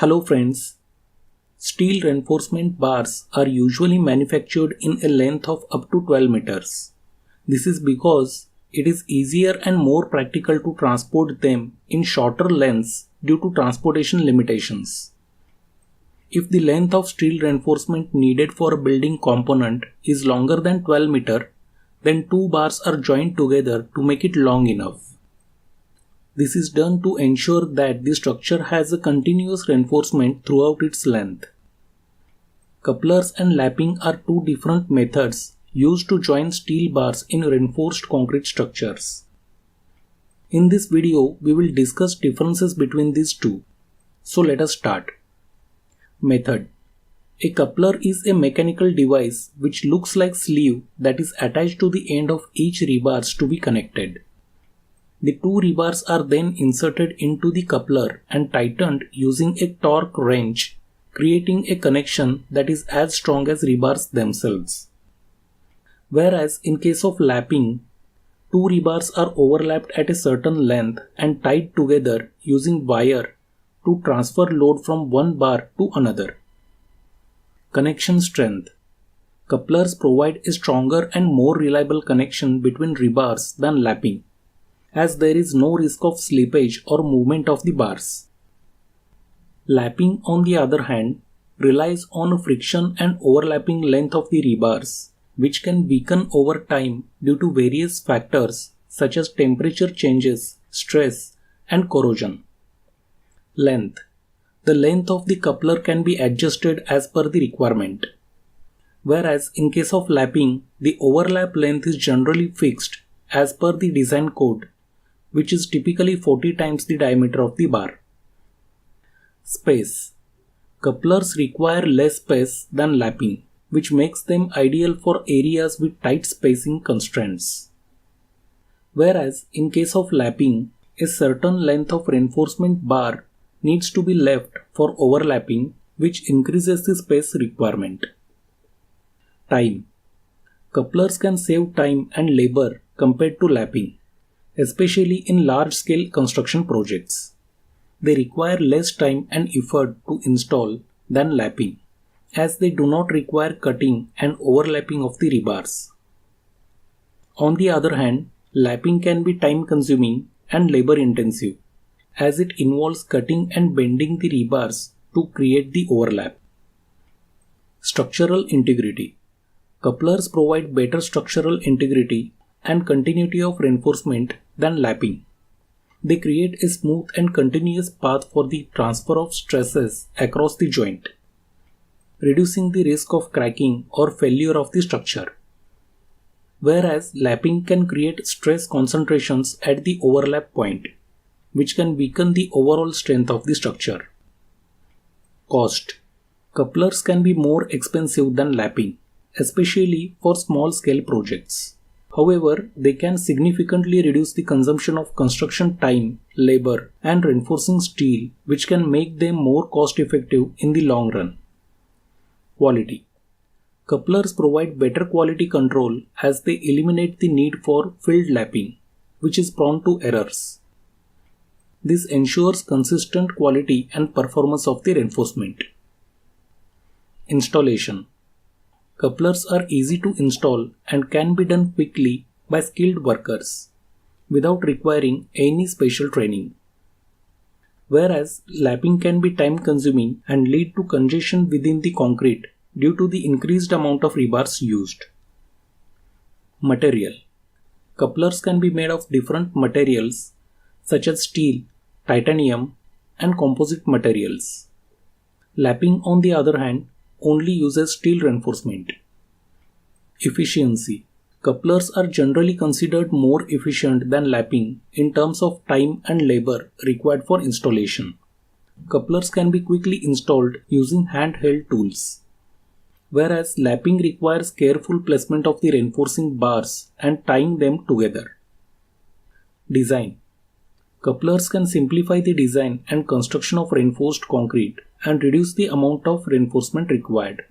Hello friends. Steel reinforcement bars are usually manufactured in a length of up to 12 meters. This is because it is easier and more practical to transport them in shorter lengths due to transportation limitations. If the length of steel reinforcement needed for a building component is longer than 12 meters, then two bars are joined together to make it long enough. This is done to ensure that the structure has a continuous reinforcement throughout its length. Couplers and lapping are two different methods used to join steel bars in reinforced concrete structures. In this video, we will discuss differences between these two. So let us start. Method. A coupler is a mechanical device which looks like sleeve that is attached to the end of each rebars to be connected. The two rebars are then inserted into the coupler and tightened using a torque wrench, creating a connection that is as strong as rebars themselves. Whereas in case of lapping, two rebars are overlapped at a certain length and tied together using wire to transfer load from one bar to another. Connection strength. Couplers provide a stronger and more reliable connection between rebars than lapping, as there is no risk of slippage or movement of the bars. Lapping, on the other hand, relies on friction and overlapping length of the rebars, which can weaken over time due to various factors such as temperature changes, stress, and corrosion. Length. The length of the coupler can be adjusted as per the requirement. Whereas in case of lapping, the overlap length is generally fixed as per the design code, which is typically 40 times the diameter of the bar. Space. Couplers require less space than lapping, which makes them ideal for areas with tight spacing constraints. Whereas in case of lapping, a certain length of reinforcement bar needs to be left for overlapping, which increases the space requirement. Time. Couplers can save time and labor compared to lapping, especially in large-scale construction projects. They require less time and effort to install than lapping, as they do not require cutting and overlapping of the rebars. On the other hand, lapping can be time-consuming and labor-intensive, as it involves cutting and bending the rebars to create the overlap. Structural integrity. Couplers provide better structural integrity and continuity of reinforcement than lapping. They create a smooth and continuous path for the transfer of stresses across the joint, reducing the risk of cracking or failure of the structure. Whereas lapping can create stress concentrations at the overlap point, which can weaken the overall strength of the structure. Cost. Couplers can be more expensive than lapping, especially for small-scale projects. However, they can significantly reduce the consumption of construction time, labor, and reinforcing steel, which can make them more cost-effective in the long run. Quality. Couplers provide better quality control as they eliminate the need for field lapping, which is prone to errors. This ensures consistent quality and performance of the reinforcement. Installation. Couplers are easy to install and can be done quickly by skilled workers without requiring any special training. Whereas lapping can be time-consuming and lead to congestion within the concrete due to the increased amount of rebars used. Material. Couplers can be made of different materials such as steel, titanium, and composite materials. Lapping, on the other hand, only uses steel reinforcement. Efficiency. Couplers are generally considered more efficient than lapping in terms of time and labor required for installation. Couplers can be quickly installed using handheld tools, whereas lapping requires careful placement of the reinforcing bars and tying them together. Design. Couplers can simplify the design and construction of reinforced concrete and reduce the amount of reinforcement required.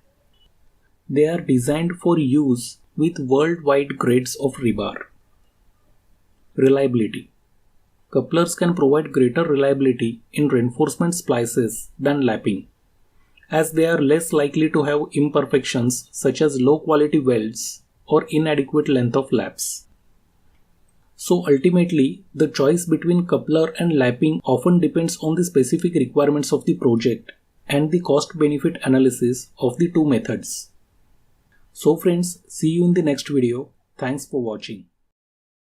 They are designed for use with worldwide grades of rebar. Reliability. couplers can provide greater reliability in reinforcement splices than lapping, as they are less likely to have imperfections such as low quality welds or inadequate length of laps. So ultimately, the choice between coupler and lapping often depends on the specific requirements of the project and the cost-benefit analysis of the two methods. So friends, see you in the next video. Thanks for watching.